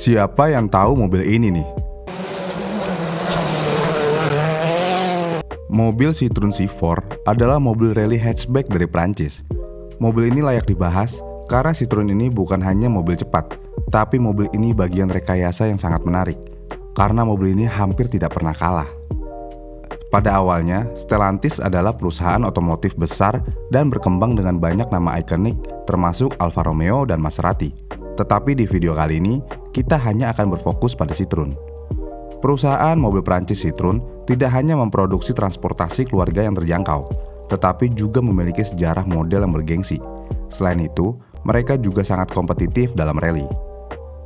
Siapa yang tahu mobil ini nih? Mobil Citroen C4 adalah mobil rally hatchback dari Prancis. Mobil ini layak dibahas karena Citroen ini bukan hanya mobil cepat, tapi mobil ini bagian rekayasa yang sangat menarik, karena mobil ini hampir tidak pernah kalah. Pada awalnya, Stellantis adalah perusahaan otomotif besar dan berkembang dengan banyak nama ikonik, termasuk Alfa Romeo dan Maserati. Tetapi di video kali ini, kita hanya akan berfokus pada Citroen. Perusahaan mobil Prancis Citroen tidak hanya memproduksi transportasi keluarga yang terjangkau, tetapi juga memiliki sejarah model yang bergengsi. Selain itu, mereka juga sangat kompetitif dalam rally.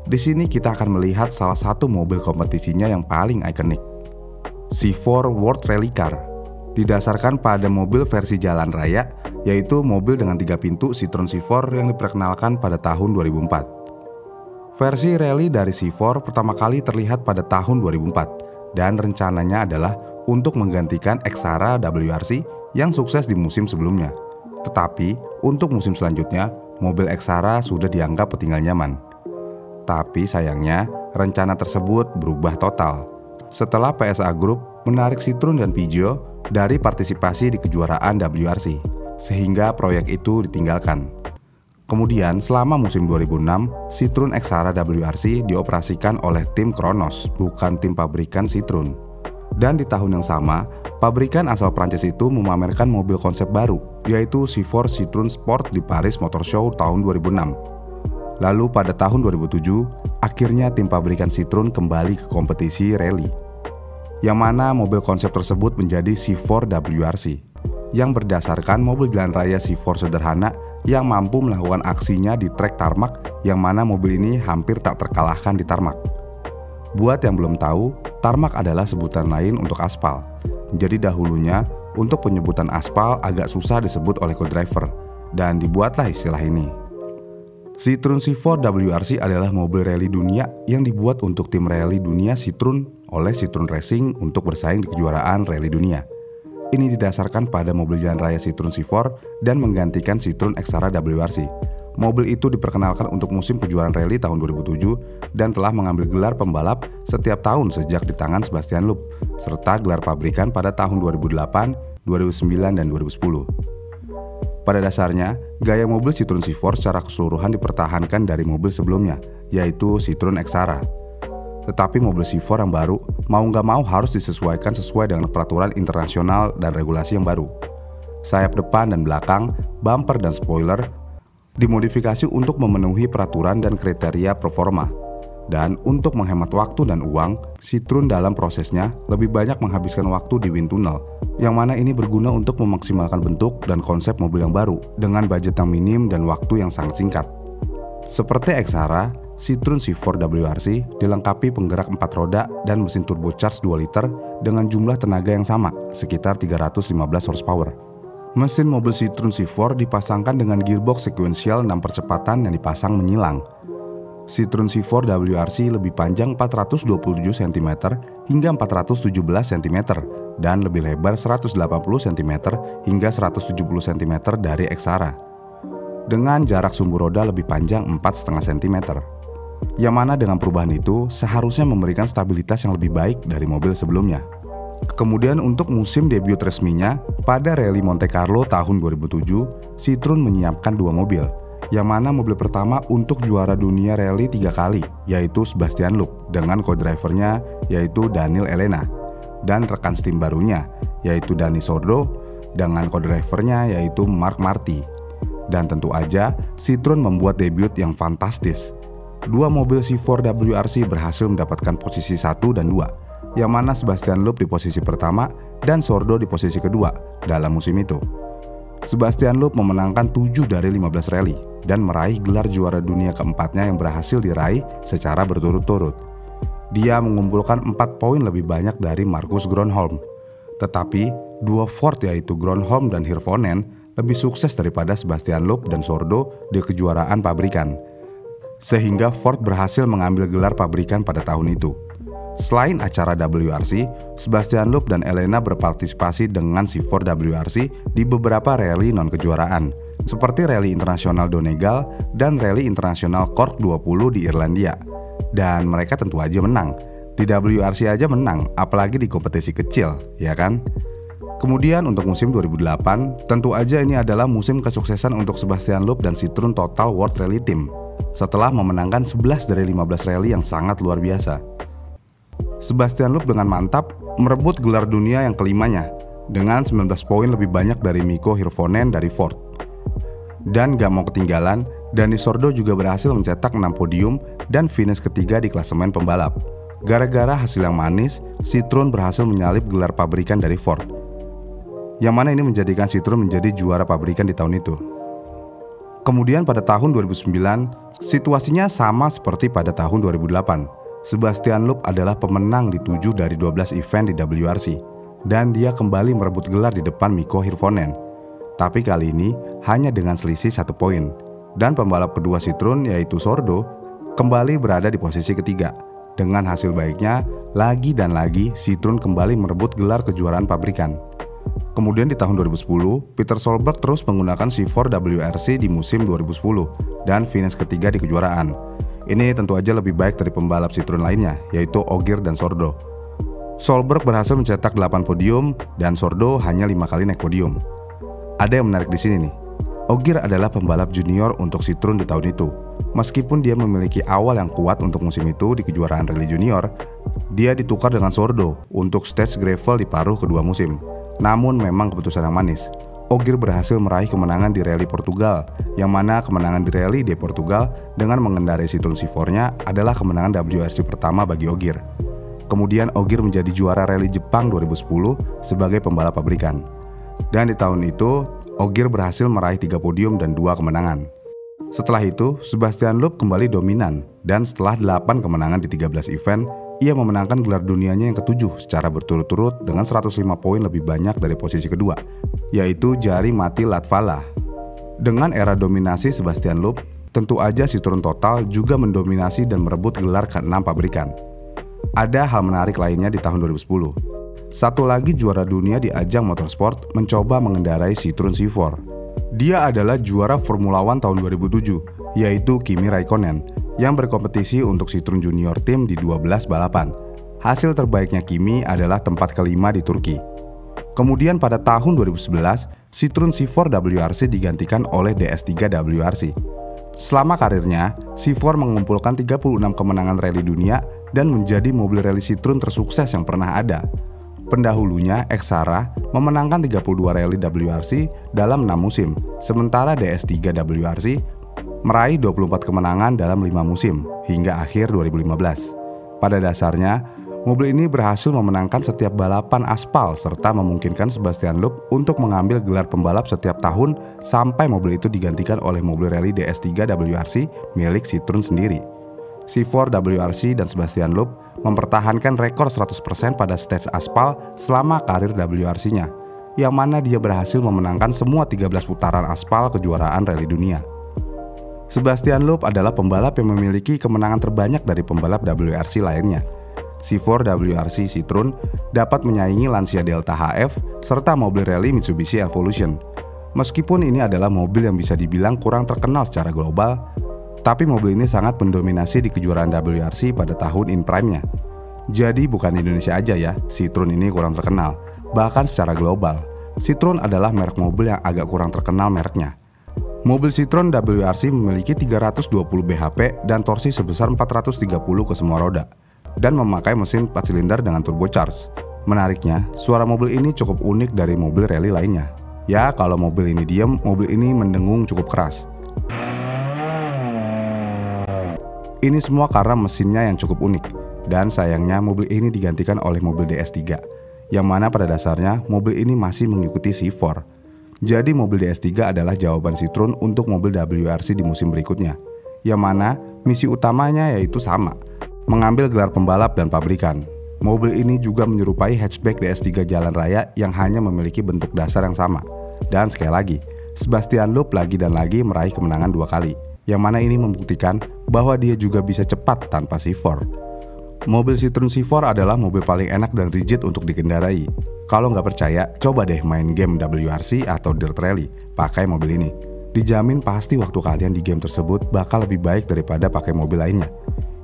Di sini kita akan melihat salah satu mobil kompetisinya yang paling ikonik, C4 World Rally Car. Didasarkan pada mobil versi jalan raya, yaitu mobil dengan 3 pintu Citroen C4 yang diperkenalkan pada tahun 2004. Versi rally dari C4 pertama kali terlihat pada tahun 2004 dan rencananya adalah untuk menggantikan Exara WRC yang sukses di musim sebelumnya. Tetapi untuk musim selanjutnya, mobil Exara sudah dianggap tinggal nyaman. Tapi sayangnya, rencana tersebut berubah total setelah PSA Group menarik Citroen dan Peugeot dari partisipasi di kejuaraan WRC, sehingga proyek itu ditinggalkan. Kemudian selama musim 2006, Citroen Exara WRC dioperasikan oleh tim Kronos, bukan tim pabrikan Citroen. Dan di tahun yang sama, pabrikan asal Prancis itu memamerkan mobil konsep baru, yaitu C4 Citroen Sport di Paris Motor Show tahun 2006. Lalu pada tahun 2007, akhirnya tim pabrikan Citroen kembali ke kompetisi rally, yang mana mobil konsep tersebut menjadi C4 WRC, yang berdasarkan mobil jalan raya C4 sederhana yang mampu melakukan aksinya di trek tarmac, yang mana mobil ini hampir tak terkalahkan di tarmac. Buat yang belum tahu, tarmac adalah sebutan lain untuk aspal. Jadi dahulunya, untuk penyebutan aspal agak susah disebut oleh co-driver, dan dibuatlah istilah ini. Citroen C4 WRC adalah mobil rally dunia yang dibuat untuk tim rally dunia Citroen oleh Citroen Racing untuk bersaing di kejuaraan rally dunia. Ini didasarkan pada mobil jalan raya Citroen C4 dan menggantikan Citroen Exara WRC. Mobil itu diperkenalkan untuk musim kejuaraan rally tahun 2007 dan telah mengambil gelar pembalap setiap tahun sejak di tangan Sebastian Loeb, serta gelar pabrikan pada tahun 2008, 2009, dan 2010. Pada dasarnya, gaya mobil Citroen C4 secara keseluruhan dipertahankan dari mobil sebelumnya, yaitu Citroen Exara. Tetapi mobil C4 yang baru mau nggak mau harus disesuaikan sesuai dengan peraturan internasional dan regulasi yang baru. Sayap depan dan belakang, bumper dan spoiler dimodifikasi untuk memenuhi peraturan dan kriteria performa. Dan untuk menghemat waktu dan uang, Citroen dalam prosesnya lebih banyak menghabiskan waktu di wind tunnel, yang mana ini berguna untuk memaksimalkan bentuk dan konsep mobil yang baru dengan budget yang minim dan waktu yang sangat singkat. Seperti Exara, Citroen C4 WRC dilengkapi penggerak 4 roda dan mesin turbocharged 2 liter dengan jumlah tenaga yang sama, sekitar 315 horsepower. Mesin mobil Citroen C4 dipasangkan dengan gearbox sekuensial 6 percepatan yang dipasang menyilang. Citroen C4 WRC lebih panjang 427 cm hingga 417 cm dan lebih lebar 180 cm hingga 170 cm dari Exara, dengan jarak sumbu roda lebih panjang 4,5 cm. Yang mana dengan perubahan itu seharusnya memberikan stabilitas yang lebih baik dari mobil sebelumnya. Kemudian untuk musim debut resminya, pada Rally Monte Carlo tahun 2007, Citroen menyiapkan 2 mobil, yang mana mobil pertama untuk juara dunia rally 3 kali, yaitu Sebastian Loeb dengan co-drivernya yaitu Daniil Elena, dan rekan tim barunya yaitu Dani Sordo dengan co-drivernya yaitu Marc Marti. Dan tentu aja Citroen membuat debut yang fantastis. 2 mobil C4 WRC berhasil mendapatkan posisi 1 dan 2, yang mana Sebastian Loeb di posisi pertama dan Sordo di posisi kedua dalam musim itu. Sebastian Loeb memenangkan 7 dari 15 rally dan meraih gelar juara dunia keempatnya yang berhasil diraih secara berturut-turut. Dia mengumpulkan 4 poin lebih banyak dari Marcus Grönholm. Tetapi, 2 Ford yaitu Grönholm dan Hirvonen lebih sukses daripada Sebastian Loeb dan Sordo di kejuaraan pabrikan, sehingga Ford berhasil mengambil gelar pabrikan pada tahun itu. Selain acara WRC, Sebastian Loeb dan Elena berpartisipasi dengan C4 WRC di beberapa rally non-kejuaraan, seperti Rally Internasional Donegal dan Rally Internasional Cork 20 di Irlandia. Dan mereka tentu aja menang. Di WRC aja menang, apalagi di kompetisi kecil, ya kan? Kemudian untuk musim 2008, tentu aja ini adalah musim kesuksesan untuk Sebastian Loeb dan Citroen Total World Rally Team setelah memenangkan 11 dari 15 rally yang sangat luar biasa. Sebastian Loeb dengan mantap merebut gelar dunia yang kelimanya dengan 19 poin lebih banyak dari Mikko Hirvonen dari Ford. Dan gak mau ketinggalan, Dani Sordo juga berhasil mencetak 6 podium dan finish ketiga di klasemen pembalap. Gara-gara hasil yang manis, Citroen berhasil menyalip gelar pabrikan dari Ford, yang mana ini menjadikan Citroen menjadi juara pabrikan di tahun itu. Kemudian pada tahun 2009, situasinya sama seperti pada tahun 2008. Sebastian Loeb adalah pemenang di 7 dari 12 event di WRC, dan dia kembali merebut gelar di depan Mikko Hirvonen. Tapi kali ini hanya dengan selisih 1 poin. Dan pembalap kedua Citroen yaitu Sordo kembali berada di posisi ketiga. Dengan hasil baiknya, lagi dan lagi Citroen kembali merebut gelar kejuaraan pabrikan. Kemudian di tahun 2010, Peter Solberg terus menggunakan C4 WRC di musim 2010 dan finish ketiga di kejuaraan. Ini tentu aja lebih baik dari pembalap Citroen lainnya, yaitu Ogier dan Sordo. Solberg berhasil mencetak 8 podium dan Sordo hanya 5 kali naik podium. Ada yang menarik di sini nih. Ogier adalah pembalap junior untuk Citroen di tahun itu. Meskipun dia memiliki awal yang kuat untuk musim itu di kejuaraan rally junior, dia ditukar dengan Sordo untuk stage gravel di paruh kedua musim. Namun memang keputusan yang manis. Ogier berhasil meraih kemenangan di rally Portugal, yang mana kemenangan di rally di Portugal dengan mengendarai Citroen C4-nya adalah kemenangan WRC pertama bagi Ogier. Kemudian Ogier menjadi juara rally Jepang 2010 sebagai pembalap pabrikan. Dan di tahun itu, Ogier berhasil meraih 3 podium dan 2 kemenangan. Setelah itu, Sebastian Loeb kembali dominan, dan setelah 8 kemenangan di 13 event, ia memenangkan gelar dunianya yang ke-7 secara berturut-turut dengan 105 poin lebih banyak dari posisi kedua, yaitu Jari Matti Latvala. Dengan era dominasi Sebastian Loeb, tentu aja Citroen Total juga mendominasi dan merebut gelar ke-6 pabrikan. Ada hal menarik lainnya di tahun 2010. Satu lagi juara dunia di ajang motorsport mencoba mengendarai Citroen C4. Dia adalah juara Formula One tahun 2007, yaitu Kimi Raikkonen, yang berkompetisi untuk Citroen Junior Team di 12 balapan. Hasil terbaiknya Kimi adalah tempat kelima di Turki. Kemudian pada tahun 2011, Citroen C4 WRC digantikan oleh DS3 WRC. Selama karirnya, C4 mengumpulkan 36 kemenangan rally dunia dan menjadi mobil rally Citroen tersukses yang pernah ada. Pendahulunya, Exara, memenangkan 32 rally WRC dalam 6 musim, sementara DS3 WRC meraih 24 kemenangan dalam 5 musim hingga akhir 2015. Pada dasarnya, mobil ini berhasil memenangkan setiap balapan aspal serta memungkinkan Sebastian Loeb untuk mengambil gelar pembalap setiap tahun sampai mobil itu digantikan oleh mobil rally DS3 WRC milik Citroen sendiri. C4 WRC dan Sebastian Loeb mempertahankan rekor 100% pada stage aspal selama karir WRC-nya, yang mana dia berhasil memenangkan semua 13 putaran aspal kejuaraan rally dunia. Sebastian Loeb adalah pembalap yang memiliki kemenangan terbanyak dari pembalap WRC lainnya. C4 WRC Citroen dapat menyaingi Lancia Delta HF serta mobil rally Mitsubishi Evolution. Meskipun ini adalah mobil yang bisa dibilang kurang terkenal secara global, tapi mobil ini sangat mendominasi di kejuaraan WRC pada tahun in prime-nya. Jadi bukan di Indonesia aja ya, Citroen ini kurang terkenal. Bahkan secara global, Citroen adalah merek mobil yang agak kurang terkenal mereknya. Mobil Citroen WRC memiliki 320 bhp dan torsi sebesar 430 ke semua roda, dan memakai mesin 4 silinder dengan turbocharged. Menariknya, suara mobil ini cukup unik dari mobil rally lainnya. Ya, kalau mobil ini diam, mobil ini mendengung cukup keras. Ini semua karena mesinnya yang cukup unik, dan sayangnya mobil ini digantikan oleh mobil DS3, yang mana pada dasarnya mobil ini masih mengikuti C4. Jadi mobil DS3 adalah jawaban Citroen untuk mobil WRC di musim berikutnya, yang mana misi utamanya yaitu sama, mengambil gelar pembalap dan pabrikan. Mobil ini juga menyerupai hatchback DS3 jalan raya yang hanya memiliki bentuk dasar yang sama. Dan sekali lagi, Sebastian Loeb lagi dan lagi meraih kemenangan 2 kali, yang mana ini membuktikan bahwa dia juga bisa cepat tanpa C4. Mobil Citroen C4 adalah mobil paling enak dan rigid untuk dikendarai. Kalau nggak percaya, coba deh main game WRC atau Dirt Rally pakai mobil ini. Dijamin pasti waktu kalian di game tersebut bakal lebih baik daripada pakai mobil lainnya.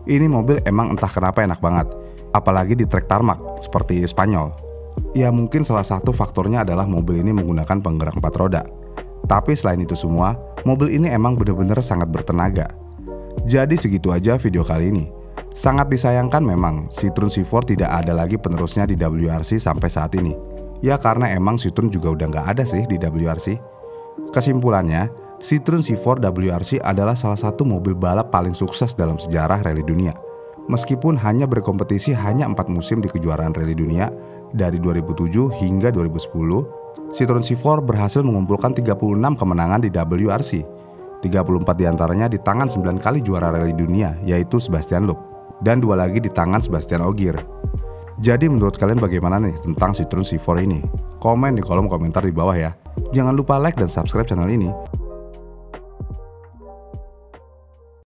Ini mobil emang entah kenapa enak banget, apalagi di trek tarmac seperti Spanyol. Ya mungkin salah satu faktornya adalah mobil ini menggunakan penggerak 4 roda. Tapi selain itu semua, mobil ini emang bener-bener sangat bertenaga. Jadi segitu aja video kali ini. Sangat disayangkan memang Citroen C4 tidak ada lagi penerusnya di WRC sampai saat ini. Ya karena emang Citroen juga udah nggak ada sih di WRC. Kesimpulannya, Citroen C4 WRC adalah salah satu mobil balap paling sukses dalam sejarah rally dunia. Meskipun hanya berkompetisi hanya 4 musim di kejuaraan rally dunia dari 2007 hingga 2010, Citroen C4 berhasil mengumpulkan 36 kemenangan di WRC. 34 diantaranya di tangan 9 kali juara rally dunia yaitu Sebastian Loeb dan 2 lagi di tangan Sebastian Ogier. Jadi menurut kalian bagaimana nih tentang Citroen C4 ini? Komen di kolom komentar di bawah ya. Jangan lupa like dan subscribe channel ini